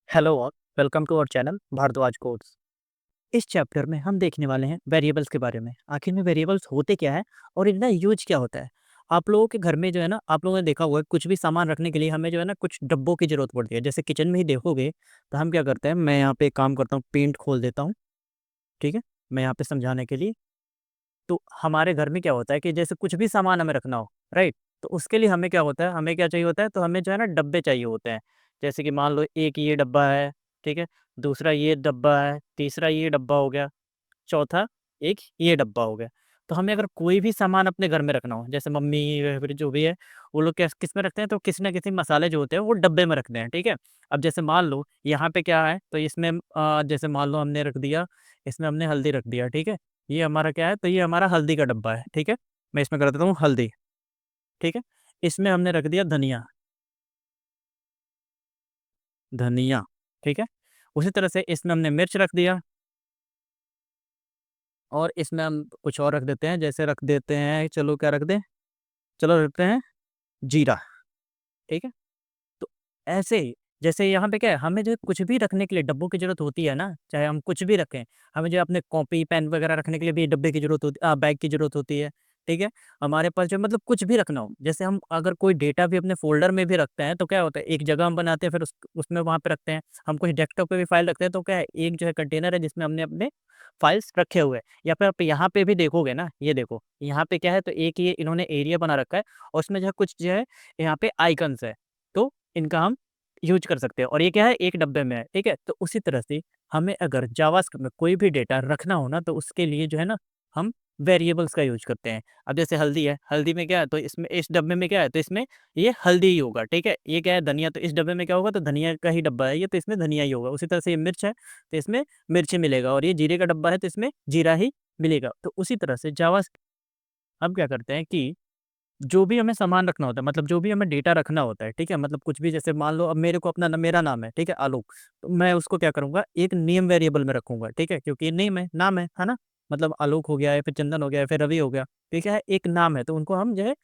Hello और welcome to our channel Bhardwaj codes. इस chapter में हम देखने वाले हैं वेरिएबल्स के बारे में। आखिर में वेरिएबल्स होते क्या है और इनका यूज क्या होता है। आप लोगों के घर में जो है ना, आप लोगों ने देखा होगा कुछ भी सामान रखने के लिए हमें जो है ना कुछ डब्बों की जरूरत पड़ती है। जैसे किचन में ही देखोगे तो हम क्या करते हैं, मैं यहाँ पे एक काम करता हूँ, पेंट खोल देता हूँ। ठीक है, मैं यहाँ पे समझाने के लिए। तो हमारे घर में क्या होता है कि जैसे कुछ भी सामान हमें रखना हो, राइट, तो उसके लिए हमें क्या होता है, हमें क्या चाहिए होता है, तो हमें जो है ना डब्बे चाहिए होते हैं। जैसे कि मान लो एक ये डब्बा है, ठीक है, दूसरा ये डब्बा है, तीसरा ये डब्बा हो गया, चौथा एक ये डब्बा हो गया। तो हमें अगर कोई भी सामान अपने घर में रखना हो, जैसे मम्मी या फिर जो भी है, वो लोग क्या किस में रखते हैं, तो किसी न किसी मसाले जो होते हैं वो डब्बे में रखते हैं, ठीक है। अब जैसे मान लो यहाँ पे क्या है, तो इसमें जैसे मान लो हमने रख दिया, इसमें हमने हल्दी रख दिया, ठीक है। ये हमारा क्या है, तो ये हमारा हल्दी का डब्बा है, ठीक है। मैं इसमें कर देता हूँ हल्दी, ठीक है। इसमें हमने रख दिया धनिया, धनिया, ठीक है। उसी तरह से इसमें हमने मिर्च रख दिया, और इसमें हम कुछ और रख देते हैं, जैसे रख देते हैं, चलो क्या रख दें, चलो रखते हैं जीरा, ठीक है। तो ऐसे ही जैसे यहाँ पे क्या है, हमें जो कुछ भी रखने के लिए डब्बों की ज़रूरत होती है ना, चाहे हम कुछ भी रखें, हमें जो अपने कॉपी, पेन वगैरह रखने के लिए भी डब्बे की ज़रूरत होती बैग की ज़रूरत होती है, ठीक है। हमारे पास जो मतलब कुछ भी रखना हो, जैसे हम अगर कोई डेटा भी अपने फ़ोल्डर में भी रखते हैं, तो क्या होता है, एक जगह हम बनाते हैं, फिर उसमें वहाँ पे रखते हैं। हम कोई डेस्कटॉप पे भी फ़ाइल रखते हैं, तो क्या है, एक जो है कंटेनर है जिसमें हमने अपने फ़ाइल्स रखे हुए हैं। या फिर आप यहाँ पे भी देखोगे ना, ये देखो, यहाँ पे क्या है, तो एक ये इन्होंने एरिया बना रखा है, और उसमें जो है कुछ जो है यहाँ पे आइकन्स है, तो इनका हम यूज़ कर सकते हैं, और ये क्या है, एक डब्बे में है, ठीक है। तो उसी तरह से हमें अगर जावास्क्रिप्ट में कोई भी डेटा रखना हो ना, तो उसके लिए जो है ना, हम वेरिएबल्स का यूज़ करते हैं। अब जैसे हल्दी है, हल्दी में क्या है, तो इसमें इस डब्बे में क्या है, तो इसमें ये हल्दी ही होगा, ठीक है। ये क्या है, धनिया, तो इस डब्बे में क्या होगा, तो धनिया का ही डब्बा है ये, तो इसमें धनिया ही होगा। उसी तरह से ये मिर्च है, तो इसमें मिर्च ही मिलेगा, और ये जीरे का डब्बा है, तो इसमें जीरा ही मिलेगा। तो उसी तरह से हम क्या करते हैं कि जो भी हमें सामान रखना होता है, मतलब जो भी हमें डेटा रखना होता है, ठीक है, मतलब कुछ भी, जैसे मान लो अब मेरे को अपना मेरा नाम है, ठीक है, आलोक, तो मैं उसको क्या करूँगा, एक नेम वेरिएबल में रखूँगा, ठीक है, क्योंकि ये नेम है, नाम है ना? मतलब आलोक हो गया, या फिर चंदन हो गया, या फिर रवि हो गया, तो ये क्या है, एक नाम है, तो उनको हम जो है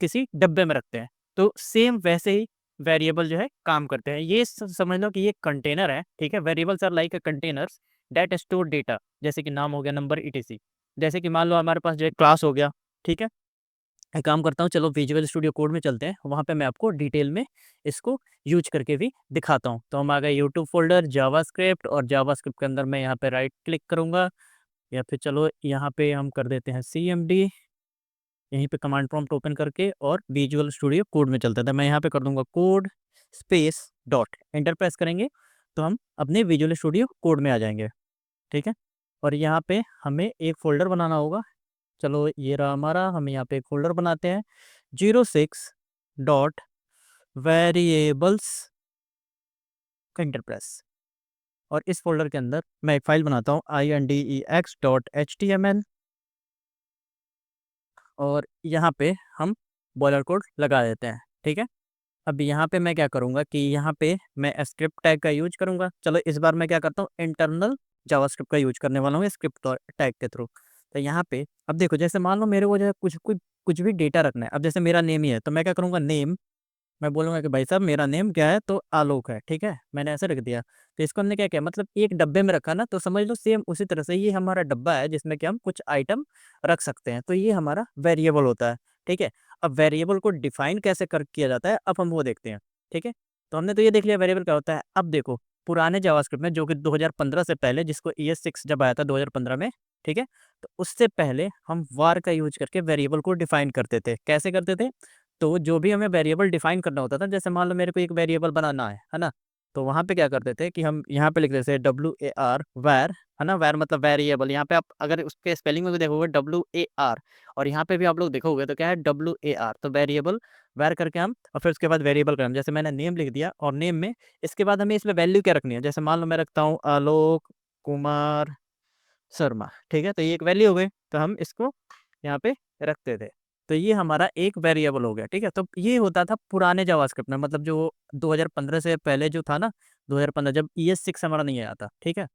किसी डब्बे में रखते हैं। तो सेम वैसे ही वेरिएबल जो है काम करते हैं। ये समझ लो कि ये कंटेनर है, ठीक है। Variables are like a containers that store data, जैसे कि नाम हो गया, नंबर, ईटीसी। जैसे कि मान लो हमारे पास जो है क्लास हो गया, ठीक है। एक काम करता हूँ, चलो विजुअल स्टूडियो कोड में चलते हैं, वहाँ पे मैं आपको डिटेल में इसको यूज़ करके भी दिखाता हूँ। तो हम आ गए यूट्यूब फ़ोल्डर, जावास्क्रिप्ट, और जावास्क्रिप्ट के अंदर मैं यहाँ पे राइट क्लिक करूँगा, या फिर चलो यहाँ पे हम कर देते हैं सीएमडी, यहीं पे कमांड प्रॉम्प्ट ओपन करके और विजुअल स्टूडियो कोड में चलता था। मैं यहाँ पे कर दूँगा code space dot, enter press करेंगे, तो हम अपने विजुअल स्टूडियो कोड में आ जाएँगे, ठीक है। और यहाँ पे हमें एक फ़ोल्डर बनाना होगा। चलो ये रहा हमारा, हम यहाँ पे एक फ़ोल्डर बनाते हैं, 06 डॉट वेरिएबल्स, एंटर प्रेस। और इस फ़ोल्डर के अंदर मैं एक फ़ाइल बनाता हूँ, index.html, और यहाँ पे हम बॉयलर कोड लगा देते हैं, ठीक है। अब यहाँ पे मैं क्या करूँगा कि यहाँ पे मैं स्क्रिप्ट टैग का यूज़ करूँगा। चलो इस बार मैं क्या करता हूँ, इंटरनल जावास्क्रिप्ट का यूज़ करने वाला हूँ स्क्रिप्ट टैग के थ्रू। तो यहाँ पे अब देखो, जैसे मान लो मेरे को जो है कुछ भी डेटा रखना है। अब जैसे मेरा नेम ही है, तो मैं क्या करूँगा, नेम, मैं बोलूँगा कि भाई साहब मेरा नेम क्या है, तो आलोक है, ठीक है? मैंने ऐसे रख दिया। तो इसको हमने क्या किया, मतलब एक डब्बे में रखा ना, तो समझ लो सेम उसी तरह से ये हमारा डब्बा है जिसमें कि हम कुछ आइटम रख सकते हैं। तो ये हमारा वेरिएबल होता है, ठीक है? अब वेरिएबल को डिफाइन कैसे कर किया जाता है, अब हम वो देखते हैं, ठीक है? तो हमने तो ये देख लिया वेरिएबल क्या होता है। अब देखो, पुराने जावास्क्रिप्ट में, जो कि 2015 से पहले, जिसको ES6 जब आया था 2015 में, ठीक है? तो उससे पहले हम var का यूज़ करके वेरिएबल को डिफाइन करते थे। कैसे करते थे? तो जो भी हमें वेरिएबल डिफाइन करना होता था, जैसे मान लो मेरे को एक वेरिएबल बनाना है ना? तो वहाँ पे क्या करते थे कि हम यहाँ पे लिख देते थे WAR, वैर, है ना? वैर मतलब वेरिएबल। यहाँ पे आप अगर उसके स्पेलिंग में भी देखोगे WAR, और यहाँ पे भी आप लोग देखोगे तो क्या है, WAR, तो वेरिएबल वैर करके हम, और फिर उसके बाद वेरिएबल का नाम, जैसे मैंने नेम लिख दिया, और नेम में इसके बाद हमें इसमें वैल्यू क्या रखनी है। जैसे मान लो मैं रखता हूँ आलोक कुमार शर्मा, ठीक है? तो ये एक वैल्यू हो गई, तो हम इसको यहाँ पे रखते थे। तो ये हमारा एक वेरिएबल हो गया, ठीक है? तो ये होता था पुराने जावास्क्रिप्ट में, मतलब जो 2015 से पहले जो था ना, 2015 जब ES6 हमारा नहीं आया था, ठीक है?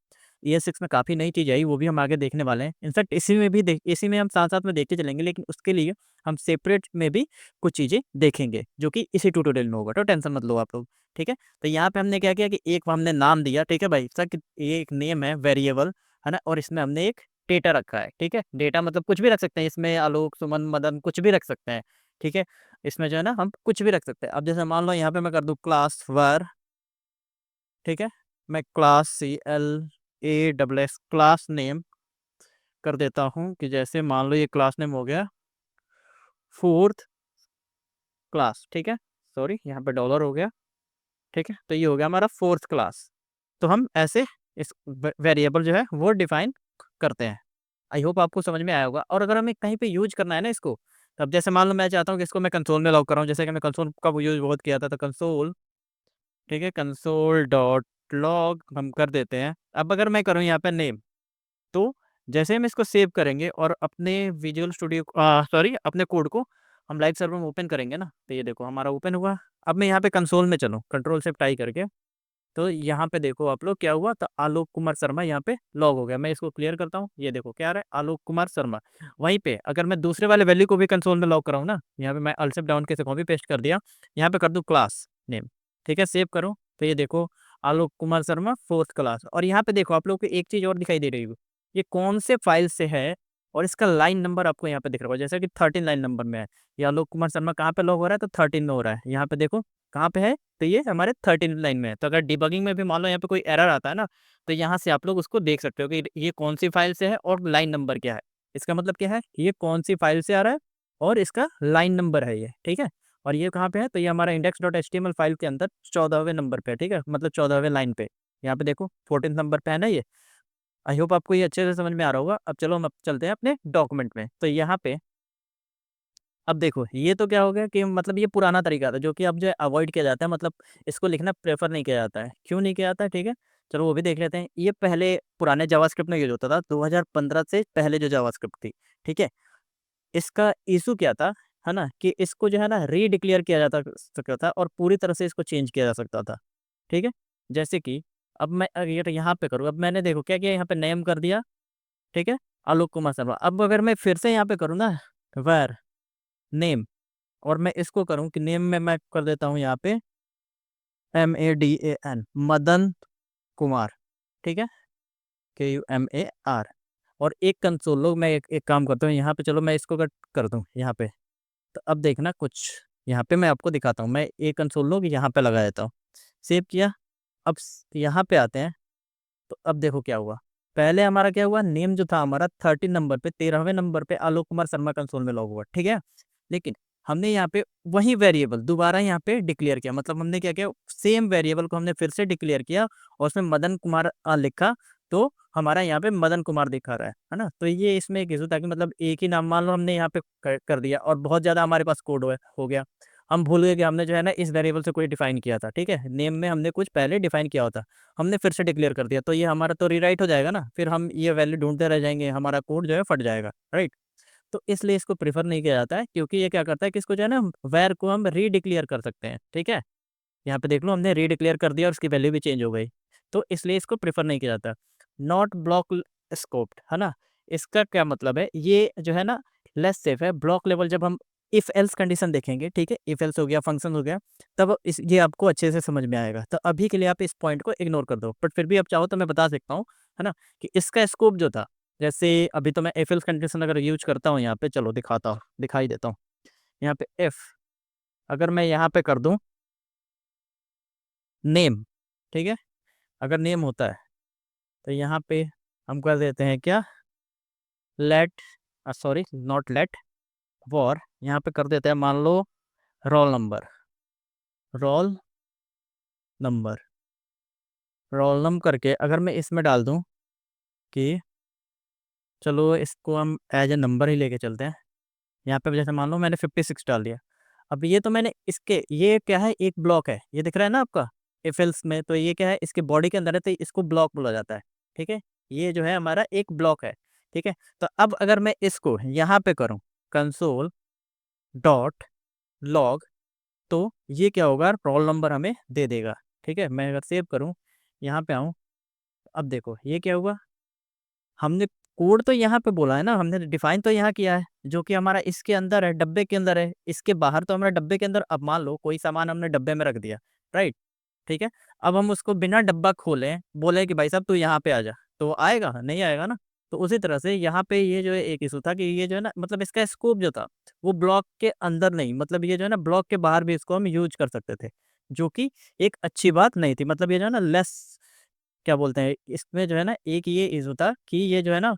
ES6 में काफ़ी नई चीज़ आई, वो भी हम आगे देखने वाले हैं। इनफैक्ट इसी में हम साथ-साथ में देखते चलेंगे, लेकिन उसके लिए हम सेपरेट में भी कुछ चीज़ें देखेंगे, जो कि इसी ट्यूटोरियल में होगा, तो टेंशन मत लो आप लोग, ठीक है? तो यहाँ पे हमने क्या किया कि एक हमने नाम दिया, ठीक है भाई? सर कि ये एक नेम है वेरिएबल, है ना? और इसमें हमने एक डेटा रखा है, ठीक है? डेटा मतलब कुछ भी रख सकते हैं, इसमें आलोक, सुमन, मदन कुछ भी रख सकते हैं, ठीक है? इसमें जो है ना हम कुछ भी रख सकते हैं। अब जैसे मान लो यहाँ पे मैं कर दूँ क्लास वर, ठीक है? मैं क्लास CLASS क्लास नेम कर देता हूँ कि जैसे मान लो ये क्लास नेम हो गया 4th क्लास, ठीक है? सॉरी यहाँ पे डॉलर हो गया, ठीक है? तो ये हो गया हमारा 4th क्लास। तो हम ऐसे इस वेरिएबल जो है वो डिफाइन करते हैं। आई होप आपको समझ में आया होगा। और अगर हमें कहीं पे यूज़ करना है ना इसको, तब जैसे मान लो मैं चाहता हूँ कि इसको मैं कंसोल में लॉग कर रहा हूँ, जैसे कि मैं कंसोल का यूज़ बहुत किया था, तो कंसोल, ठीक है? कंसोल डॉट लॉग हम कर देते हैं। अब अगर मैं करूँ यहाँ पे नेम, तो जैसे हम इसको सेव करेंगे और अपने विजुअल स्टूडियो सॉरी अपने कोड को हम लाइव सर्वर में ओपन करेंगे ना, तो ये देखो हमारा ओपन हुआ। अब मैं यहाँ पे कंसोल में चलूँ, कंट्रोल शिफ्ट आई करके, तो यहाँ पे देखो आप लोग क्या हुआ, तो आलोक कुमार शर्मा यहाँ पे लॉग हो गया। मैं इसको क्लियर करता हूँ, ये देखो क्या आ रहा है, आलोक कुमार शर्मा। वहीं पे अगर मैं दूसरे वाले वैल्यू को भी कंसोल में लॉग कराऊँ ना, यहाँ पे मैं अल्ट शिफ्ट डाउन कैसे कॉपी पेस्ट कर दिया, यहाँ पे कर दूँ क्लास नेम, ठीक है? सेव करूँ, तो ये देखो आलोक कुमार शर्मा 4th क्लास। और यहाँ पे देखो आप लोग को एक चीज़ और दिखाई दे रही है, ये कौन से फाइल से है और इसका लाइन नंबर आपको यहाँ पे दिख रहा होगा, जैसे कि 13 लाइन नंबर में है। ये आलोक कुमार शर्मा कहाँ पे लॉग हो रहा है, तो 13 में हो रहा है। यहाँ पे देखो कहाँ पे है, तो ये हमारे 13 लाइन में है। तो अगर डिबगिंग में भी मान लो यहाँ पे कोई एरर आता है ना, तो यहाँ से आप लोग उसको देख सकते हो कि ये कौन-सी फ़ाइल से है और लाइन नंबर क्या है। इसका मतलब क्या है, ये कौन-सी फ़ाइल से आ रहा है और इसका लाइन नंबर है ये, ठीक है? और ये कहाँ पे है, तो ये हमारा index.html फ़ाइल के अंदर 14वें नंबर पे है, ठीक है? मतलब 14वें लाइन पे। यहाँ पे देखो 14th नंबर पे है ना ये। आई होप आपको ये अच्छे से समझ में आ रहा होगा। अब चलो हम अब चलते हैं अपने डॉक्यूमेंट में। तो यहाँ पे अब देखो, ये तो क्या हो गया कि मतलब ये पुराना तरीका था, जो कि अब जो है अवॉइड किया जाता है, मतलब इसको लिखना प्रेफ़र नहीं किया जाता है। क्यों नहीं किया जाता है, ठीक है? चलो वो भी देख लेते हैं। ये पहले पुराने जावास्क्रिप्ट में यूज़ होता था, 2015 से पहले जो जावास्क्रिप्ट थी, ठीक है? इसका इश्यू क्या था, है ना? कि इसको जो है ना रीडिक्लेयर किया जाता सकता था और पूरी तरह से इसको चेंज किया जा सकता था, ठीक है? जैसे कि अब मैं अगर यहाँ पे करूँ, अब मैंने देखो क्या किया, यहाँ पे नेम कर दिया, ठीक है? आलोक कुमार शर्मा। अब अगर मैं फिर से यहाँ पे करूँ ना, वर नेम, और मैं इसको करूँ कि नेम में मैं कर देता हूँ यहाँ पे MADAN, मदन कुमार, ठीक है? KUMAR। और एक कंसोल लो, मैं एक एक काम करता हूँ यहाँ पे, चलो मैं इसको कट कर दूँ यहाँ पे। तो अब देखना कुछ यहाँ पे मैं आपको दिखाता हूँ। मैं एक कंसोल लो यहाँ पे लगा देता हूँ। सेव किया, अब यहाँ पे आते हैं, तो अब देखो क्या हुआ। पहले हमारा क्या हुआ, नेम जो था हमारा 13 नंबर पे, 13वें नंबर पे आलोक कुमार शर्मा कंसोल में लॉग हुआ, ठीक है? लेकिन हमने यहाँ पे वही वेरिएबल दोबारा यहाँ पे डिक्लेयर किया, मतलब हमने क्या किया, सेम वेरिएबल को हमने फिर से डिक्लेयर किया और उसमें मदन कुमार लिखा, तो हमारा यहाँ पे मदन कुमार दिखा रहा है ना? तो ये इसमें एक इशू था कि मतलब एक ही नाम मान लो हमने यहाँ पे कर दिया और बहुत ज़्यादा हमारे पास कोड हो गया। हम भूल गए कि हमने जो है ना इस वेरिएबल से कोई डिफाइन किया था, ठीक है? नेम में हमने कुछ पहले डिफाइन किया होता, हमने फिर से डिक्लेयर कर दिया, तो ये हमारा तो रीराइट हो जाएगा ना, फिर हम ये वैल्यू ढूँढते रह जाएँगे, हमारा कोड जो है फट जाएगा, राइट? तो इसलिए इसको प्रेफ़र नहीं किया जाता है, क्योंकि ये क्या करता है कि इसको जो है ना वैर को हम रीडिक्लेयर कर सकते हैं, ठीक है? यहाँ पे देख लो हमने रीडिक्लेयर कर दिया और उसकी वैल्यू भी चेंज हो गई। तो इसलिए इसको प्रेफ़र नहीं किया जाता। नॉट ब्लॉक स्कोप्ड, है ना? इसका क्या मतलब है, ये जो है ना लेस सेफ है। ब्लॉक लेवल जब हम इफ एल्स कंडीशन देखेंगे, ठीक है? इफ एल्स हो गया, फंक्शन हो गया, तब इस ये आपको अच्छे से समझ में आएगा। तो अभी के लिए आप इस पॉइंट को इग्नोर कर दो। बट फिर भी आप चाहो तो मैं बता सकता हूँ, है ना? कि इसका स्कोप जो था, जैसे अभी तो मैं इफ एल्स कंडीशन अगर यूज़ करता हूँ यहाँ पे, चलो दिखाता हूँ, दिखाई देता हूँ। यहाँ पे इफ अगर मैं यहाँ पे कर दूँ नेम, ठीक है? अगर नेम होता है, तो यहाँ पे हम कर देते हैं क्या, late sorry not late, war, यहाँ पे कर देते हैं मान लो roll number, roll number, roll number करके अगर मैं इसमें डाल दूँ कि चलो इसको हम एज ए नंबर ही लेके चलते हैं। यहाँ पे जैसे मान लो मैंने 56 डाल दिया। अब ये तो मैंने इसके, ये क्या है, एक ब्लॉक है, ये दिख रहा है ना आपका इफ एल्स में, तो ये क्या है, इसके बॉडी के अंदर है, तो इसको ब्लॉक बोला जाता है, ठीक है? ये जो है हमारा एक ब्लॉक है, ठीक है? तो अब अगर मैं इसको यहाँ पे करूँ कंसोल डॉट लॉग, तो ये क्या होगा, रोल नंबर हमें दे देगा, ठीक है? मैं अगर सेव करूँ, यहाँ पे आऊँ, अब देखो ये क्या हुआ, हमने कोड तो यहाँ पे बोला है ना, हमने डिफाइन तो यहाँ किया है, जो कि हमारा इसके अंदर है, डब्बे के अंदर है, इसके बाहर तो हमारा डब्बे के अंदर। अब मान लो कोई सामान हमने डब्बे में रख दिया, राइट, ठीक है। अब हम उसको बिना डब्बा खोले बोले कि भाई साहब तू यहाँ पे आ जा, तो वो आएगा नहीं, आएगा ना। तो उसी तरह से यहाँ पे ये जो है एक इशू था कि ये जो है ना, मतलब इसका स्कोप जो था वो ब्लॉक के अंदर नहीं, मतलब ये जो है ना ब्लॉक के बाहर भी इसको हम यूज कर सकते थे, जो कि एक अच्छी बात नहीं थी। मतलब ये जो है ना लेस, क्या बोलते हैं इसमें जो है ना, एक ये इशू था कि ये जो है ना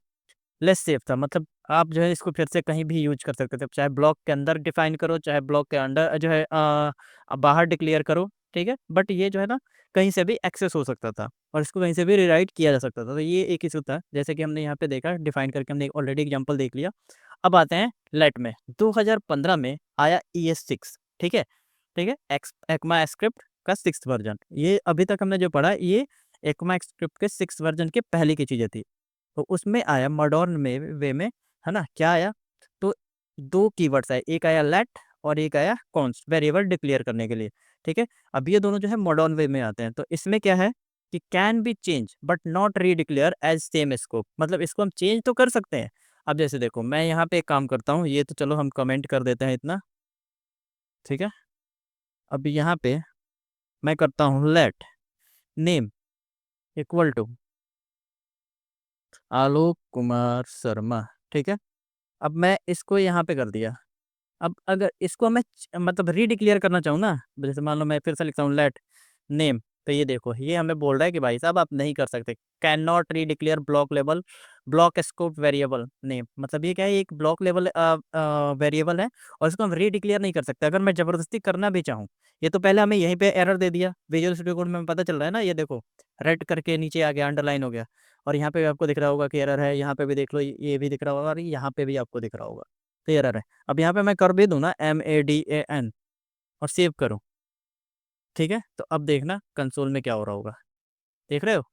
लेस सेफ था। मतलब आप जो है इसको फिर से कहीं भी यूज कर सकते थे, चाहे ब्लॉक के अंदर डिफाइन करो, चाहे ब्लॉक के अंदर जो है बाहर डिक्लेयर करो, ठीक है। बट ये जो है ना कहीं से भी एक्सेस हो सकता था और इसको कहीं से भी रिराइट किया जा सकता था। तो ये एक इशू था, जैसे कि हमने यहाँ पे देखा डिफाइन करके, हमने ऑलरेडी एग्जाम्पल देख लिया। अब आते हैं लेट में। 2015 में आया ES6, ठीक है, ठीक है, एक्मा स्क्रिप्ट का 6th वर्जन। ये अभी तक हमने जो पढ़ा ये एक्मा स्क्रिप्ट के 6th वर्जन के पहले की चीज़ें थी। तो उसमें आया मॉडर्न में वे में, है ना, क्या आया, तो 2 कीवर्ड्स आए, एक आया लेट और एक आया कॉन्स्ट, वेरिएबल डिक्लेयर करने के लिए, ठीक है। अब ये दोनों जो है मॉडर्न वे में आते हैं। तो इसमें क्या है कि can be change but not redeclare as same scope, मतलब इसको हम चेंज तो कर सकते हैं। अब जैसे देखो मैं यहाँ पे एक काम करता हूँ, ये तो चलो हम कमेंट कर देते हैं इतना, ठीक है। अब यहाँ पे मैं करता हूँ late name equal to Alok Kumar Sharma, ठीक है। अब मैं इसको यहाँ पे कर दिया। अब अगर इसको मैं मतलब रीडिक्लेयर करना चाहूँ ना, जैसे मान लो मैं फिर से लिखता हूँ लेट नेम, तो ये देखो ये हमें बोल रहा है कि भाई साहब आप नहीं कर सकते, can not redeclare block level block scope variable name. मतलब ये क्या है, एक ब्लॉक लेवल वेरिएबल है और इसको हम रीडिक्लेयर नहीं कर सकते अगर मैं ज़बरदस्ती करना भी चाहूँ। ये तो पहले हमें यहीं पे एरर दे दिया, विजुअल स्टूडियो कोड में पता चल रहा है ना, ये देखो रेड करके नीचे आ गया, अंडरलाइन हो गया। और यहाँ पे भी आपको दिख रहा होगा कि एरर है, यहाँ पे भी देख लो ये भी दिख रहा होगा और यहाँ पे भी आपको दिख रहा होगा, तो एरर है। अब यहाँ पे मैं कर भी दूँ ना MADAN और सेव करूँ, ठीक है, तो अब देखना कंसोल में क्या हो रहा होगा, देख रहे हो,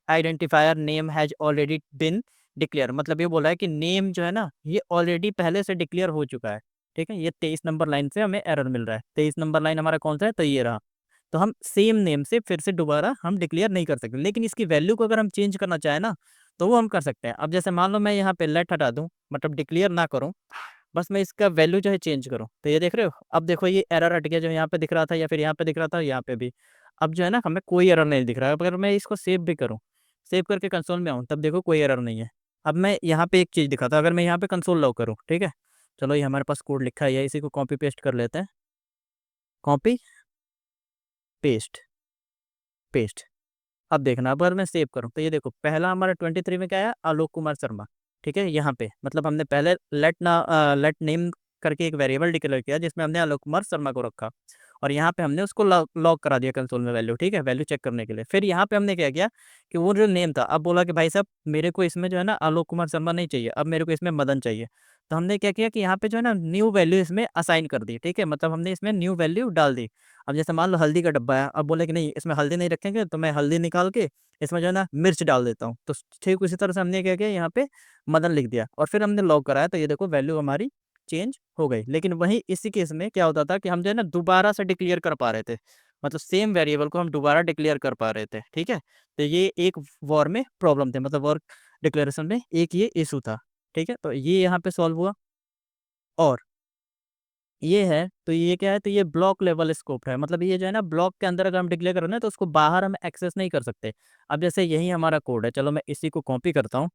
identifier name has already been declare. मतलब ये बोला है कि नेम जो है ना ये ऑलरेडी पहले से डिक्लेयर हो चुका है, ठीक है। ये 23 नंबर लाइन से हमें एरर मिल रहा है, 23 नंबर लाइन हमारा कौन सा है, तो ये रहा। तो हम सेम नेम से फिर से दोबारा हम डिक्लेयर नहीं कर सकते, लेकिन इसकी वैल्यू को अगर हम चेंज करना चाहें ना तो वो हम कर सकते हैं। अब जैसे मान लो मैं यहाँ पे लेट हटा दूँ, मतलब डिक्लेयर ना करूँ, बस मैं इसका वैल्यू जो है चेंज करूँ, तो ये देख रहे हो, अब देखो ये एरर हट गया, जो यहाँ पे दिख रहा था या फिर यहाँ पे दिख रहा था, यहाँ पे भी अब जो है ना हमें कोई एरर नहीं दिख रहा है। अगर मैं इसको सेव भी करूँ, सेव करके कंसोल में आऊँ, तब देखो कोई एरर नहीं है। अब मैं यहाँ पे एक चीज़ दिखाता हूँ, अगर मैं यहाँ पे कंसोल लॉग करूँ, ठीक है, चलो ये हमारे पास कोड लिखा ही है, इसी को कॉपी पेस्ट कर लेते हैं, कॉपी पेस्ट पेस्ट। अब देखना, अब अगर मैं सेव करूँ तो ये देखो पहला हमारा 23 में क्या आया, आलोक कुमार शर्मा, ठीक है। यहाँ पे मतलब हमने पहले लेट नेम करके एक वेरिएबल डिक्लेयर किया जिसमें हमने आलोक कुमार शर्मा को रखा और यहाँ पे हमने उसको लॉग करा दिया कंसोल में वैल्यू, ठीक है, वैल्यू चेक करने के लिए। फिर यहाँ पे हमने क्या किया कि वो जो नेम था, अब बोला कि भाई साहब मेरे को इसमें जो है ना आलोक कुमार शर्मा नहीं चाहिए, अब मेरे को इसमें मदन चाहिए। तो हमने क्या किया कि यहाँ पे जो है ना न्यू वैल्यू इसमें असाइन कर दी, ठीक है, मतलब हमने इसमें न्यू वैल्यू डाल दी। अब जैसे मान लो हल्दी का डब्बा है, अब बोले कि नहीं इसमें हल्दी नहीं रखेंगे, तो मैं हल्दी निकाल के इसमें जो है ना मिर्च डाल देता हूँ। तो ठीक उसी तरह से हमने क्या किया, यहाँ पे मदन लिख दिया और फिर हमने लॉग कराया, तो ये देखो वैल्यू हमारी चेंज हो गई। लेकिन वहीं इसी केस में क्या होता था कि हम जो है ना दोबारा से डिक्लेयर कर पा रहे थे, मतलब सेम वेरिएबल को हम दोबारा डिक्लेयर कर पा रहे थे, ठीक है। तो ये एक वॉर में प्रॉब्लम थे, मतलब वॉर डिक्लेरेशन में एक ये इशू था, ठीक है। तो ये यहाँ पे सॉल्व हुआ। और ये है, तो ये क्या है, तो ये ब्लॉक लेवल स्कोप है, मतलब ये जो है ना ब्लॉक के अंदर अगर हम डिक्लेयर करें ना तो उसको बाहर हम एक्सेस नहीं कर सकते। अब जैसे यही हमारा कोड है, चलो मैं इसी को कॉपी करता हूँ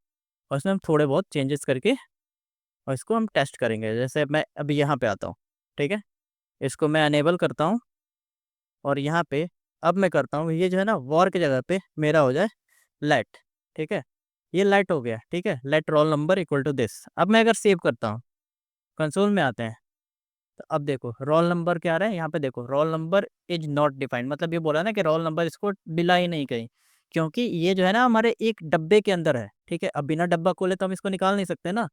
और इसमें हम थोड़े बहुत चेंजेस करके और इसको हम टेस्ट करेंगे। जैसे मैं अभी यहाँ पे आता हूँ, ठीक है, इसको मैं अनेबल करता हूँ और यहाँ पे अब मैं करता हूँ ये जो है ना वॉर की जगह पे मेरा हो जाए लेट, ठीक है, ये लेट हो गया, ठीक है, let roll number equal to this. अब मैं अगर सेव करता हूँ, कंसोल में आते हैं, तो अब देखो रोल नंबर क्या आ रहा है, यहाँ पे देखो roll number is not defined, मतलब ये बोला ना कि रोल नंबर इसको मिला ही नहीं कहीं, क्योंकि ये जो है ना हमारे एक डब्बे के अंदर है, ठीक है। अब बिना डब्बा खोले तो हम इसको निकाल नहीं सकते ना,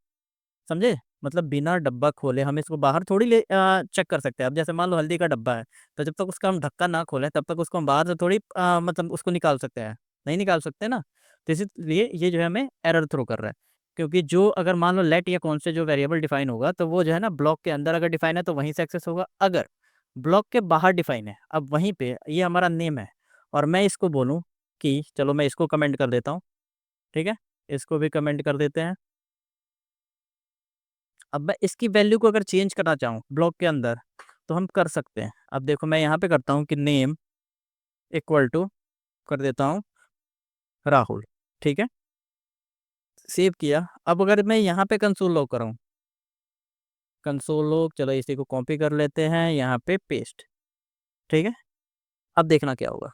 समझे, मतलब बिना डब्बा खोले हम इसको बाहर थोड़ी चेक कर सकते हैं। अब जैसे मान लो हल्दी का डब्बा है, तो जब तक उसका हम ढक्कन ना खोलें तब तक उसको हम बाहर से थोड़ी मतलब उसको निकाल सकते हैं, नहीं निकाल सकते ना। तो इसलिए ये जो है हमें एरर थ्रो कर रहा है, क्योंकि जो अगर मान लो लेट या कौन से जो वेरिएबल डिफाइन होगा तो वो जो है ना ब्लॉक के अंदर अगर डिफाइन है तो वहीं से एक्सेस होगा, अगर ब्लॉक के बाहर डिफाइन है, अब वहीं पे ये हमारा नेम है और मैं इसको बोलूँ कि चलो मैं इसको कमेंट कर देता हूँ, ठीक है, इसको भी कमेंट कर देते हैं। अब मैं इसकी वैल्यू को अगर चेंज करना चाहूँ ब्लॉक के अंदर तो हम कर सकते हैं। अब देखो मैं यहाँ पे करता हूँ कि नेम इक्वल टू कर देता हूँ राहुल, ठीक है, सेव किया। अब अगर मैं यहाँ पे कंसोल लॉग कराऊँ, कंसोल लॉग, चलो इसी को कॉपी कर लेते हैं यहाँ पे पेस्ट, ठीक है। अब देखना क्या होगा,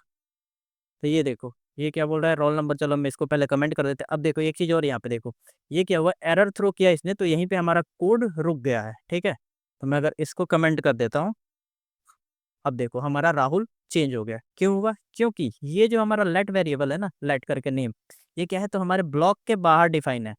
तो ये देखो ये क्या बोल रहा है, रोल नंबर, चलो मैं इसको पहले कमेंट कर देते हैं। अब देखो एक चीज़ और यहाँ पे देखो, ये क्या हुआ, एरर थ्रो किया इसने, तो यहीं पे हमारा कोड रुक गया है, ठीक है। तो मैं अगर इसको कमेंट कर देता हूँ, अब देखो हमारा राहुल चेंज हो गया। क्यों हुआ, क्योंकि ये जो हमारा लेट वेरिएबल है ना, लेट करके नेम, ये क्या है, तो हमारे ब्लॉक के बाहर डिफाइन है।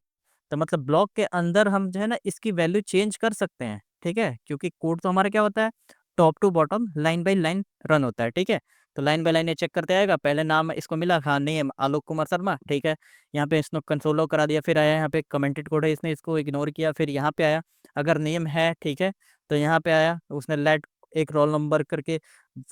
तो मतलब ब्लॉक के अंदर हम जो है ना इसकी वैल्यू चेंज कर सकते हैं, ठीक है, क्योंकि कोड तो हमारा क्या होता है, top to bottom line by line run होता है, ठीक है। तो लाइन बाय लाइन ये चेक करते आएगा, पहले नाम इसको मिला, हाँ नेम आलोक कुमार शर्मा, ठीक है। यहाँ पे इसने कंसोल लॉग करा दिया, फिर आया यहाँ पे कमेंटेड कोड है, इसने इसको इग्नोर किया, फिर यहाँ पे आया, अगर नेम है, ठीक है, तो यहाँ पे आया उसने लेट एक रोल नंबर करके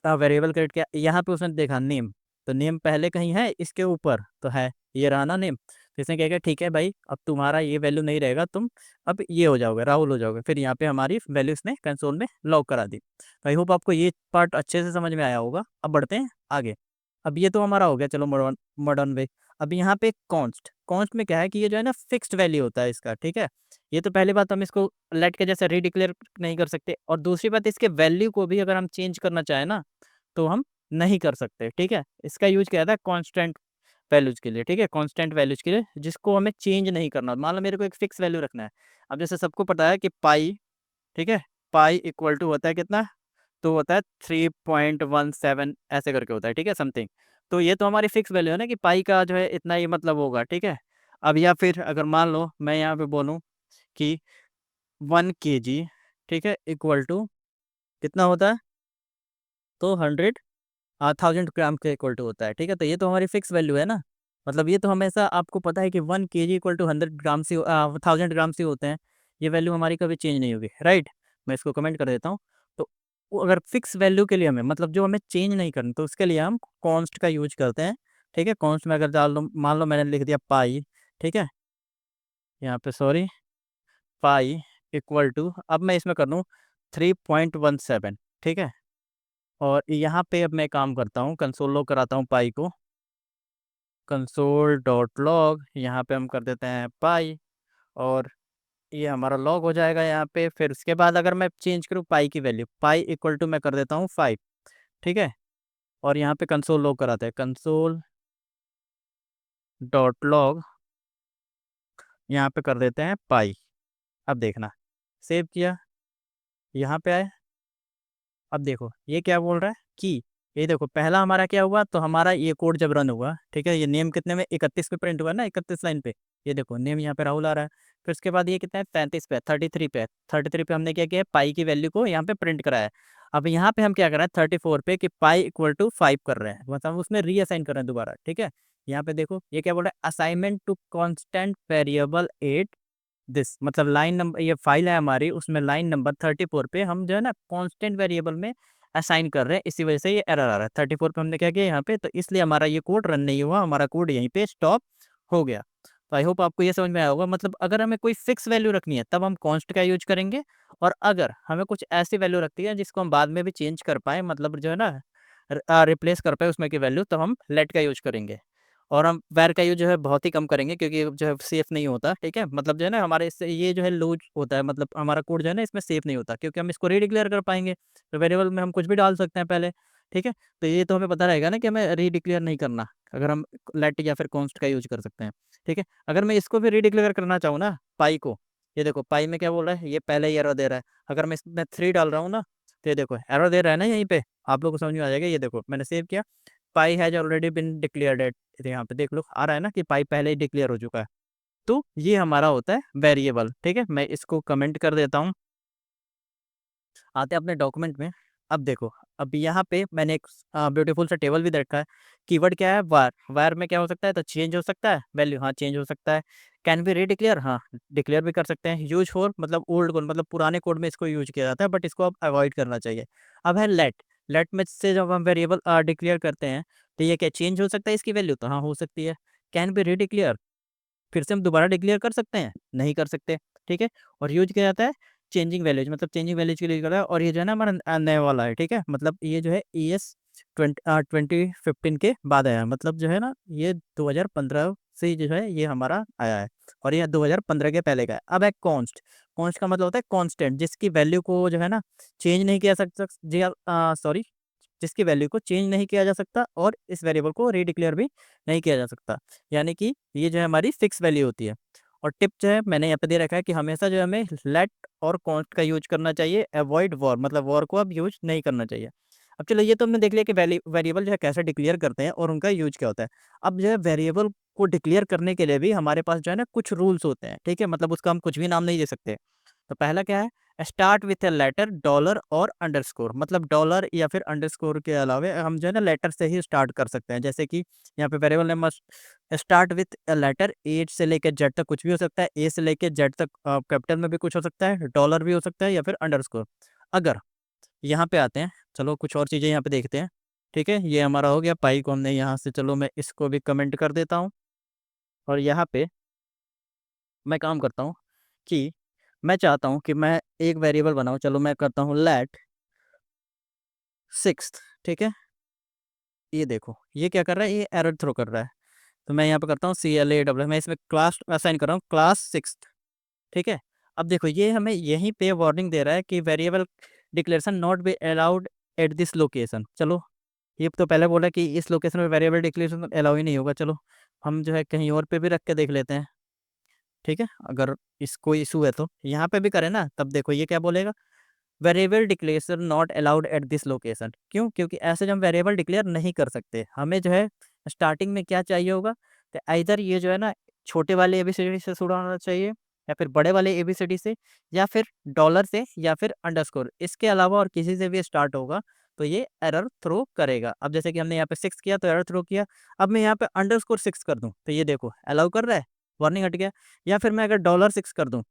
वेरिएबल क्रिएट किया, यहाँ पे उसने देखा नेम, तो नेम पहले कहीं है इसके ऊपर, तो है ये रहा ना नेम। तो इसने क्या किया, ठीक है भाई अब तुम्हारा ये वैल्यू नहीं रहेगा, तुम अब ये हो जाओगे, राहुल हो जाओगे। फिर यहाँ पे हमारी वैल्यू इसने कंसोल में लॉग करा दी। तो आई होप आपको ये पार्ट अच्छे से समझ में आया होगा। अब बढ़ते हैं आगे। अब ये तो हमारा हो गया, चलो मॉडर्न मॉडर्न वे। अब यहाँ पे कॉन्स्ट, कॉन्स्ट में क्या है कि ये जो है ना फिक्स्ड वैल्यू होता है इसका, ठीक है। ये तो पहली बात, हम इसको लेट के जैसे रीडिक्लेयर नहीं कर सकते, और दूसरी बात इसके वैल्यू को भी अगर हम चेंज करना चाहें ना तो हम नहीं कर सकते, ठीक है। इसका यूज किया था कांस्टेंट वैल्यूज के लिए, ठीक है, कांस्टेंट वैल्यूज के लिए जिसको हमें चेंज नहीं करना। मान लो मेरे को एक फिक्स वैल्यू रखना है। अब जैसे सबको पता है कि पाई, ठीक है, पाई इक्वल टू होता है कितना, तो होता है 3.17 ऐसे करके होता है, ठीक है, समथिंग। तो ये तो हमारी फिक्स वैल्यू है ना कि पाई का जो है इतना ही मतलब होगा, ठीक है। अब या फिर अगर मान लो मैं यहाँ पे बोलूँ कि 1 kg, ठीक है, इक्वल टू कितना होता है, तो 1000 ग्राम के इक्वल टू होता है, ठीक है। तो ये तो हमारी फिक्स वैल्यू है ना, मतलब ये तो हमेशा आपको पता है कि 1 kg इक्वल टू 100 ग्राम से 1000 ग्राम से होते हैं। ये वैल्यू हमारी कभी चेंज नहीं होगी, राइट। मैं इसको कमेंट कर देता हूँ। तो वो अगर फिक्स वैल्यू के लिए हमें मतलब जो हमें चेंज नहीं करना, तो उसके लिए हम कॉन्स्ट का यूज करते हैं, ठीक है। कॉन्स्ट में अगर डाल लो, मान लो मैंने लिख दिया पाई, ठीक है, यहाँ पे सॉरी, पाई इक्वल टू, अब मैं इसमें कर दूँ 3.17, ठीक है। और यहाँ पे अब मैं काम करता हूँ, कंसोल लॉग कराता हूँ पाई को, कंसोल डॉट लॉग, यहाँ पे हम कर देते हैं पाई, और ये हमारा लॉग हो जाएगा यहाँ पे। फिर उसके बाद अगर मैं चेंज करूँ पाई की वैल्यू, पाई इक्वल टू मैं कर देता हूँ 5, ठीक है। और यहाँ पे कंसोल लॉग कराते हैं, कंसोल डॉट लॉग, यहाँ पे कर देते हैं पाई। अब देखना, सेव किया, यहाँ पे आए, अब देखो ये क्या बोल रहा है कि ये देखो पहला हमारा क्या हुआ, तो हमारा ये कोड जब रन हुआ, ठीक है, ये नेम कितने में 31 पे प्रिंट हुआ ना, 31 लाइन पे, ये देखो नेम यहाँ पे राहुल आ रहा है। फिर उसके बाद ये कितना है, 35 पे, 33 पे, 33 पे हमने क्या किया, पाई की वैल्यू को यहाँ पे प्रिंट कराया है। अब यहाँ पे हम क्या कर रहे हैं 34 पे कि पाई इक्वल टू 5 कर रहे हैं, मतलब उसमें रीअसाइन कर रहे हैं दोबारा, ठीक है। यहाँ पे देखो ये क्या बोल रहा है, assignment to constant variable 8 this, मतलब लाइन नंबर, ये फाइल है हमारी, उसमें लाइन नंबर 34 पे हम जो है ना कांस्टेंट वेरिएबल में असाइन कर रहे हैं, इसी वजह से ये एरर आ रहा है। 34 पे हमने क्या किया यहाँ पे, तो इसलिए हमारा ये कोड रन नहीं हुआ, हमारा कोड यहीं पे स्टॉप हो गया। तो आई होप आपको ये समझ में आया होगा। मतलब अगर हमें कोई फिक्स वैल्यू रखनी है तब हम कॉन्स्ट का यूज करेंगे, और अगर हमें कुछ ऐसी वैल्यू रखती है जिसको हम बाद में भी चेंज कर पाए, मतलब जो है ना रिप्लेस कर पाए उसमें की वैल्यू, तब हम लेट का यूज करेंगे। और हम वैर का यूज़ जो है बहुत ही कम करेंगे, क्योंकि जो है सेफ़ नहीं होता, ठीक है। मतलब जो है ना हमारे इससे ये जो है लूज होता है, मतलब हमारा कोड जो है ना इसमें सेफ़ नहीं होता, क्योंकि हम इसको रीडिक्लेयर कर पाएँगे। तो वेरिएबल में हम कुछ भी डाल सकते हैं पहले, ठीक है। तो ये तो हमें पता रहेगा ना कि हमें रीडिक्लेयर नहीं करना, अगर हम लेट या फिर कॉन्स्ट का यूज़ कर सकते हैं, ठीक है। अगर मैं इसको भी रीडिक्लेयर करना चाहूँ ना पाई को, ये देखो पाई में क्या बोल रहा है, ये पहले ही एरर दे रहा है। अगर मैं इसमें 3 डाल रहा हूँ ना, तो ये देखो एरर दे रहा है ना यहीं पे, आप लोग को समझ में आ जाएगा। ये देखो मैंने सेव किया, pi has already been declared at, तो यहाँ पे देख लो आ रहा है ना कि पाई पहले ही डिक्लेयर हो चुका है। तो ये हमारा होता है वेरिएबल, ठीक है। मैं इसको कमेंट कर देता हूँ। आते हैं अपने डॉक्यूमेंट में। अब देखो, अब यहाँ पे मैंने एक ब्यूटीफुल सा टेबल भी दे रखा है। कीवर्ड क्या है, वार, वार में क्या हो सकता है, तो चेंज हो सकता है वैल्यू, हाँ चेंज हो सकता है। कैन बी रीडिक्लेयर, हाँ डिक्लेयर भी कर सकते हैं। यूज फॉर मतलब ओल्ड कोड, मतलब पुराने कोड में इसको यूज किया जाता है, बट इसको अब अवॉइड करना चाहिए। अब है लेट, लेट में से जब हम वेरिएबल डिक्लेयर करते हैं तो ये क्या चेंज हो सकता है इसकी वैल्यू? तो हाँ हो सकती है। कैन बी रीडिक्लेयर, फिर से हम दोबारा डिक्लेयर कर सकते हैं? नहीं कर सकते, ठीक है। और यूज किया जाता है चेंजिंग वैल्यूज, मतलब चेंजिंग वैल्यूज के लिए कर रहा है। और ये जो है ना हमारा नया वाला है, ठीक है, मतलब ये जो है ES 2015 के बाद आया है, मतलब जो है ना ये 2015 से जो है ये हमारा आया है, और ये 2015 के पहले का है। अब है कॉन्स्ट। कॉन्स्ट का मतलब होता है कांस्टेंट, जिसकी वैल्यू को जो है ना चेंज नहीं किया सकता जी, सॉरी, जिसकी वैल्यू को चेंज नहीं किया जा सकता और इस वेरिएबल को रीडिक्लेयर भी नहीं किया जा सकता, यानी कि ये जो है हमारी फिक्स वैल्यू होती है। और टिप जो है मैंने यहाँ पे दे रखा है कि हमेशा जो है हमें लेट और कॉन्स्ट का यूज करना चाहिए, अवॉइड वॉर, मतलब वॉर को अब यूज नहीं करना चाहिए। अब चलो ये तो हमने देख लिया कि वेरिएबल जो है कैसे डिक्लेयर करते हैं और उनका यूज क्या होता है। अब जो है वेरिएबल को डिक्लेयर करने के लिए भी हमारे पास जो है ना कुछ रूल्स होते हैं, ठीक है, मतलब उसका हम कुछ भी नाम नहीं दे सकते। तो पहला क्या है, start with a letter, dollar और अंडरस्कोर, मतलब डॉलर या फिर अंडरस्कोर के अलावा हम जो है ना लेटर से ही स्टार्ट कर सकते हैं। जैसे कि यहाँ पे variable name must start with a letter, a से लेकर जेड तक कुछ भी हो सकता है, ए से लेकर जेड तक कैपिटल में भी कुछ हो सकता है, डॉलर भी हो सकता है या फिर अंडरस्कोर। अगर यहाँ पे आते हैं, चलो कुछ और चीज़ें यहाँ पे देखते हैं, ठीक है, ये हमारा हो गया पाई को हमने यहाँ से, चलो मैं इसको भी कमेंट कर देता हूँ। और यहाँ पे मैं काम करता हूँ कि मैं चाहता हूँ कि मैं एक वेरिएबल बनाऊँ, चलो मैं करता हूँ लेट सिक्स्थ, ठीक है। ये देखो ये क्या कर रहा है, ये एरर थ्रो कर रहा है। तो मैं यहाँ पे करता हूँ CLA, मैं इसमें क्लास असाइन कर रहा हूँ क्लास सिक्स्थ, ठीक है। अब देखो ये हमें यहीं पे वार्निंग दे रहा है कि variable declaration not be allowed at this location. चलो ये तो पहले बोला कि इस लोकेशन में वेरिएबल डिक्लेरेशन अलाउ ही नहीं होगा, चलो हम जो है कहीं और पे भी रख के देख लेते हैं, ठीक है। अगर इसको इशू है तो यहाँ पे भी करें ना, तब देखो ये क्या बोलेगा, variable declaration not allowed at this location. क्यों? क्योंकि ऐसे जो हम वेरिएबल डिक्लेयर नहीं कर सकते, हमें जो है स्टार्टिंग में क्या चाहिए होगा, तो इधर ये जो है ना छोटे वाले ABCD से शुरू होना चाहिए, या फिर बड़े वाले ABCD से, या फिर डॉलर से, या फिर अंडरस्कोर, इसके अलावा और किसी से भी स्टार्ट होगा तो ये एरर थ्रो करेगा। अब जैसे कि हमने यहाँ पे 6 किया तो एरर थ्रो किया। अब मैं यहाँ पे अंडरस्कोर 6 कर दूँ तो ये देखो अलाउ कर रहा है, वार्निंग हट गया। या फिर मैं अगर $6 कर दूँ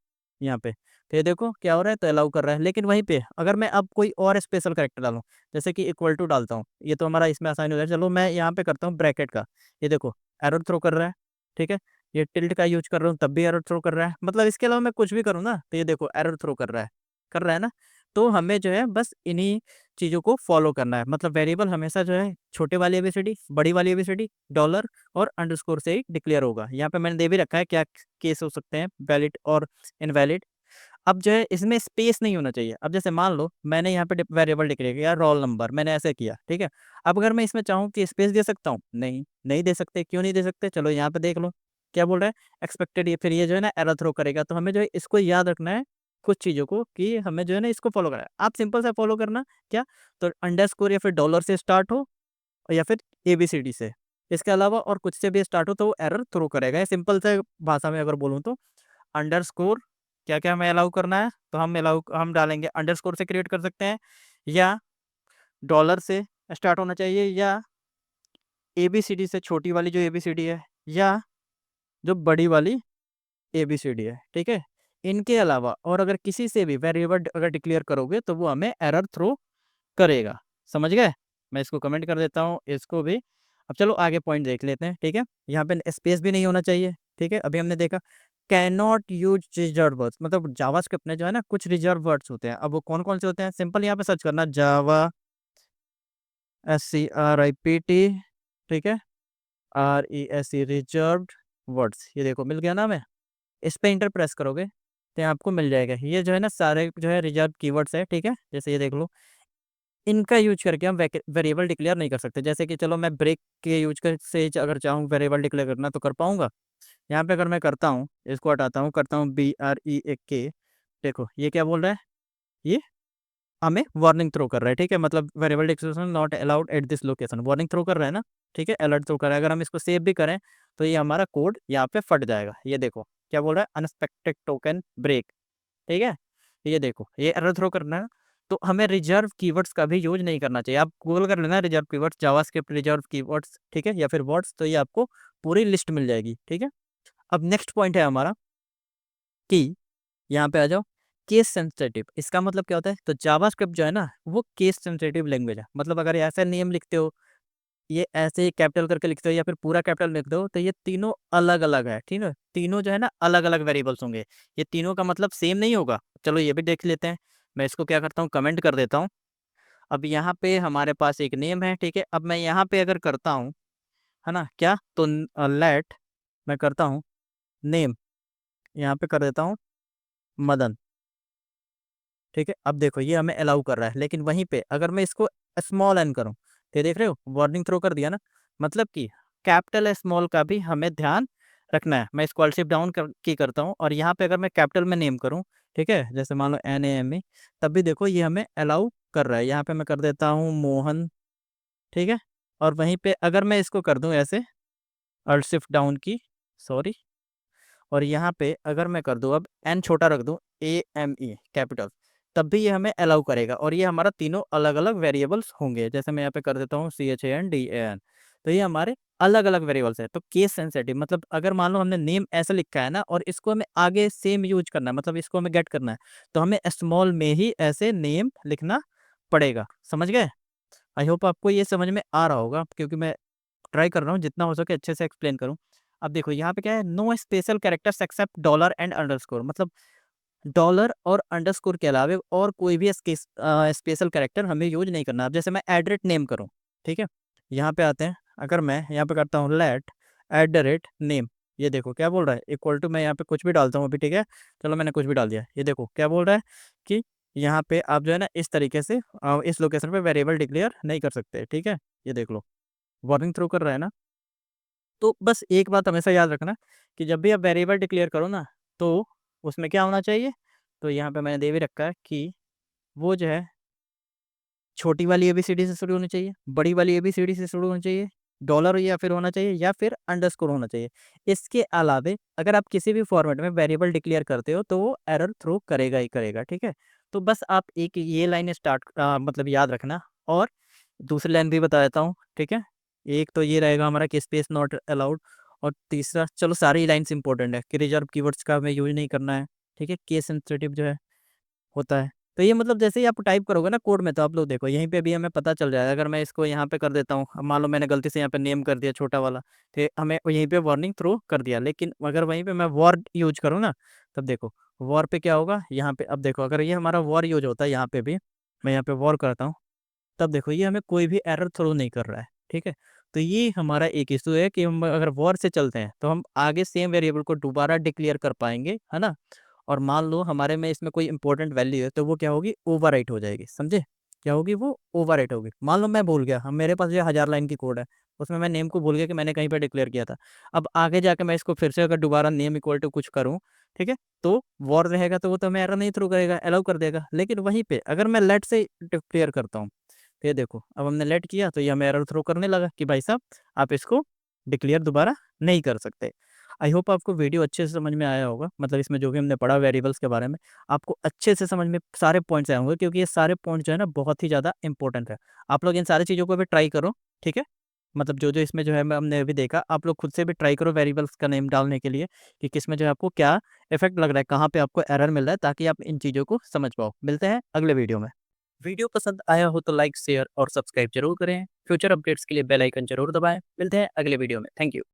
यहाँ पे, तो ये देखो क्या हो रहा है, तो अलाउ कर रहा है। लेकिन वहीं पे अगर मैं अब कोई और स्पेशल कैरेक्टर डालूँ, जैसे कि इक्वल टू डालता हूँ, ये तो हमारा इसमें असाइन हो जाए, चलो मैं यहाँ पे करता हूँ ब्रैकेट का, ये देखो एरर थ्रो कर रहा है, ठीक है। ये टिल्ड का यूज कर रहा हूँ तब भी एरर थ्रो कर रहा है, मतलब इसके अलावा मैं कुछ भी करूँ ना तो ये देखो एरर थ्रो कर रहा है ना। तो हमें जो है बस इन्हीं चीज़ों को फॉलो करना है, मतलब वेरिएबल हमेशा जो है छोटे वाली ABCD, बड़ी वाली ABCD, डॉलर और अंडरस्कोर से ही डिक्लेयर होगा। यहाँ पे मैंने दे भी रखा है क्या केस हो सकते हैं, वैलिड और इनवैलिड। अब जो है इसमें स्पेस नहीं होना चाहिए। अब जैसे मान लो मैंने यहाँ पे वेरिएबल डिक्लेयर किया रोल नंबर, मैंने ऐसे किया, ठीक है। अब अगर मैं इसमें चाहूँ कि स्पेस दे सकता हूँ, नहीं, नहीं दे सकते। क्यों नहीं दे सकते? चलो यहाँ पे देख लो क्या बोल रहा है, एक्सपेक्टेड, ये फिर ये जो है ना एरर थ्रो करेगा। तो हमें जो है इसको याद रखना है कुछ चीज़ों को, कि हमें जो है ना इसको फॉलो करना है। आप सिंपल सा फॉलो करना क्या, तो अंडरस्कोर या फिर डॉलर से स्टार्ट हो या फिर ABCD से, इसके अलावा और कुछ से भी स्टार्ट हो तो वो एरर थ्रो करेगा। ये सिंपल से भाषा में अगर बोलूँ तो अंडरस्कोर क्या-क्या हमें अलाउ करना है, तो हम डालेंगे अंडरस्कोर से क्रिएट कर सकते हैं, या डॉलर से स्टार्ट होना चाहिए, या ABCD से छोटी वाली जो ABCD है, या जो बड़ी वाली ABCD है, ठीक है? इनके अलावा और अगर किसी से भी वेरिएबल अगर डिक्लेयर करोगे तो वो हमें एरर थ्रो करेगा। समझ गए? मैं इसको कमेंट कर देता हूँ, इसको भी। अब चलो आगे पॉइंट देख लेते हैं, ठीक है? यहाँ पे स्पेस भी नहीं होना चाहिए, ठीक है? अभी हमने देखा can not use reserved words, मतलब जावास्क्रिप्ट में जो है ना कुछ रिजर्व वर्ड्स होते हैं। अब वो कौन-कौन से होते हैं? सिंपल यहाँ पे सर्च करना जावा SCRIPT, ठीक है? RESE रिजर्व्ड वर्ड्स, ये देखो मिल गया ना हमें। इस पे एंटर प्रेस करोगे तो यहाँ आपको मिल जाएगा। ये जो है ना सारे जो है रिजर्व कीवर्ड्स है, ठीक है? जैसे ये देख लो, इनका यूज़ करके हम वेरिएबल डिक्लेयर नहीं कर सकते। जैसे कि चलो मैं ब्रेक के यूज़ कर से अगर चाहूँ वेरिएबल डिक्लेयर करना तो कर पाऊँगा? यहाँ पे अगर मैं करता हूँ, इसको हटाता हूँ, करता हूँ BREAK, देखो ये क्या बोल रहा है? ये हमें वार्निंग थ्रो कर रहा है, ठीक है? मतलब variable declaration not allowed at this location, warning throw कर रहा है ना, ठीक है? अलर्ट थ्रो कर रहा है। अगर हम इसको सेव भी करें तो ये हमारा कोड यहाँ पे फट जाएगा। ये देखो क्या बोल रहा है, अनएक्सपेक्टेड टोकन ब्रेक, ठीक है? ये देखो ये एरर थ्रो करना है। तो हमें रिजर्व कीवर्ड्स का भी यूज़ नहीं करना चाहिए। आप गूगल कर लेना reserve keywords, JavaScript reserve keywords, ठीक है? या फिर वर्ड्स, तो ये आपको पूरी लिस्ट मिल जाएगी, ठीक है? अब नेक्स्ट पॉइंट है हमारा कि यहाँ पे आ जाओ, केस सेंसिटिव, इसका मतलब क्या होता है? तो जावास्क्रिप्ट जो है ना वो केस सेंसिटिव लैंग्वेज है। मतलब अगर ऐसा नेम लिखते हो, ये ऐसे ही कैपिटल करके लिखते हो या फिर पूरा कैपिटल लिख दो, तो ये तीनों अलग अलग है, ठीक है? तीनों जो है ना अलग अलग वेरिएबल्स होंगे, ये तीनों का मतलब सेम नहीं होगा। चलो ये भी देख लेते हैं। मैं इसको क्या करता हूँ, कमेंट कर देता हूँ। अब यहाँ पे हमारे पास एक नेम है, ठीक है? अब मैं यहाँ पे अगर करता हूँ, है ना क्या, तो लेट मैं करता हूँ नेम, यहाँ पे कर देता हूँ मदन, ठीक है? अब देखो ये हमें अलाउ कर रहा है, लेकिन वहीं पे अगर मैं इसको स्मॉल एन करूँ, तो देख रहे हो वार्निंग थ्रो कर दिया ना। मतलब कि कैपिटल स्मॉल का भी हमें ध्यान रखना है। मैं इसको शिफ्ट डाउन की करता हूँ, और यहाँ पे अगर मैं कैपिटल में नेम करूँ, ठीक है, जैसे मान लो NAME, तब भी देखो ये हमें अलाउ कर रहा है। यहाँ पे मैं कर देता हूँ मोहन, ठीक है? और वहीं पे अगर मैं इसको कर दूँ ऐसे शिफ्ट डाउन की, सॉरी, और यहाँ पे अगर मैं कर दूँ अब एन छोटा रख दूँ, AME कैपिटल, तब भी ये हमें अलाउ करेगा। और ये हमारा तीनों अलग अलग वेरिएबल्स होंगे। जैसे मैं यहाँ पे कर देता हूँ CHANDAN, तो ये हमारे अलग अलग वेरिएबल्स है। तो केस सेंसिटिव मतलब अगर मान लो हमने नेम ऐसे लिखा है ना, और इसको हमें आगे सेम यूज करना है, मतलब इसको हमें गेट करना है, तो हमें स्मॉल में ही ऐसे नेम लिखना पड़ेगा। समझ गए? आई होप आपको ये समझ में आ रहा होगा, क्योंकि मैं ट्राई कर रहा हूँ जितना हो सके अच्छे से एक्सप्लेन करूँ। अब देखो यहाँ पे क्या है, no special characters except dollar and underscore, मतलब डॉलर और अंडरस्कोर के अलावा और कोई भी स्पेशल कैरेक्टर हमें यूज नहीं करना। अब जैसे मैं एट नेम करूँ, ठीक है, यहाँ पे आते हैं, अगर मैं यहाँ पे करता हूँ लेट @name, ये देखो क्या बोल रहा है, इक्वल टू, मैं यहाँ पे कुछ भी डालता हूँ अभी, ठीक है? चलो मैंने कुछ भी डाल दिया, ये देखो क्या बोल रहा है कि यहाँ पे आप जो है ना इस तरीके से इस लोकेशन पे वेरिएबल डिक्लेयर नहीं कर सकते, ठीक है? ये देख लो वार्निंग थ्रो कर रहा है ना। तो बस एक बात हमेशा याद रखना कि जब भी आप वेरिएबल डिक्लेयर करो ना, तो उसमें क्या होना चाहिए, तो यहाँ पे मैंने दे भी रखा है कि वो जो है छोटी वाली ABCD से शुरू होनी चाहिए, बड़ी वाली ABCD से शुरू होनी चाहिए, डॉलर या फिर होना चाहिए, या फिर अंडरस्कोर होना चाहिए। इसके अलावे अगर आप किसी भी फॉर्मेट में वेरिएबल डिक्लेयर करते हो, तो वो एरर थ्रो करेगा ही करेगा, ठीक है? तो बस आप एक ये लाइन मतलब याद रखना, और दूसरी लाइन भी बता देता हूँ, ठीक है? एक तो ये रहेगा हमारा कि स्पेस नॉट अलाउड, और तीसरा, चलो सारी लाइन्स इंपॉर्टेंट है कि रिजर्व कीवर्ड्स का हमें यूज नहीं करना है, ठीक है? केस सेंसिटिव जो है होता है। तो ये मतलब जैसे ही आप टाइप करोगे ना कोड में, तो आप लोग देखो यहीं पे भी हमें पता चल जाएगा। अगर मैं इसको यहाँ पे कर देता हूँ, अब मान लो मैंने गलती से यहाँ पे नेम कर दिया छोटा वाला, तो हमें यहीं पे वार्निंग थ्रो कर दिया। लेकिन अगर वहीं पे मैं वॉर यूज करूँ ना, तब देखो वॉर पे क्या होगा यहाँ पे। अब देखो अगर ये हमारा वॉर यूज होता है यहाँ पे भी, मैं यहाँ पे वॉर करता हूँ, तब देखो ये हमें कोई भी एरर थ्रो नहीं कर रहा है, ठीक है? तो ये हमारा एक इशू है कि हम अगर वॉर से चलते हैं, तो हम आगे सेम वेरिएबल को दोबारा डिक्लेयर कर पाएंगे, है ना? और मान लो हमारे में इसमें कोई इंपॉर्टेंट वैल्यू है, तो वो क्या होगी, ओवरराइट हो जाएगी। समझे? क्या होगी, वो ओवरराइट होगी। मान लो मैं भूल गया, हम मेरे पास जो 1000 लाइन की कोड है, उसमें मैं नेम को भूल गया कि मैंने कहीं पर डिक्लेयर किया था। अब आगे जाके मैं इसको फिर से अगर दोबारा नेम इक्वल टू कुछ करूँ, ठीक है, तो वॉर रहेगा, तो वो तो हमें एरर नहीं थ्रू करेगा, अलाउ कर देगा। लेकिन वहीं पे अगर मैं लेट से डिक्लेयर करता हूँ, तो ये देखो अब हमने लेट किया, तो ये हमें एरर थ्रो करने लगा कि भाई साहब आप इसको डिक्लेयर दोबारा नहीं कर सकते। आई होप आपको वीडियो अच्छे से समझ में आया होगा, मतलब इसमें जो भी हमने पढ़ा वेरिएबल्स के बारे में, आपको अच्छे से समझ में सारे पॉइंट्स आए होंगे, क्योंकि ये सारे पॉइंट जो है ना बहुत ही ज़्यादा इंपॉर्टेंट है। आप लोग इन सारी चीज़ों को भी ट्राई करो, ठीक है? मतलब जो जो इसमें जो है हमने अभी देखा, आप लोग खुद से भी ट्राई करो वेरिएबल्स का नेम डालने के लिए, कि किस में जो है आपको क्या इफेक्ट लग रहा है, कहाँ पे आपको एरर मिल रहा है, ताकि आप इन चीज़ों को समझ पाओ। मिलते हैं अगले वीडियो में। वीडियो पसंद आया हो तो लाइक, शेयर और सब्सक्राइब जरूर करें। फ्यूचर अपडेट्स के लिए बेल आइकन जरूर दबाएं। मिलते हैं अगले वीडियो में। Thank you.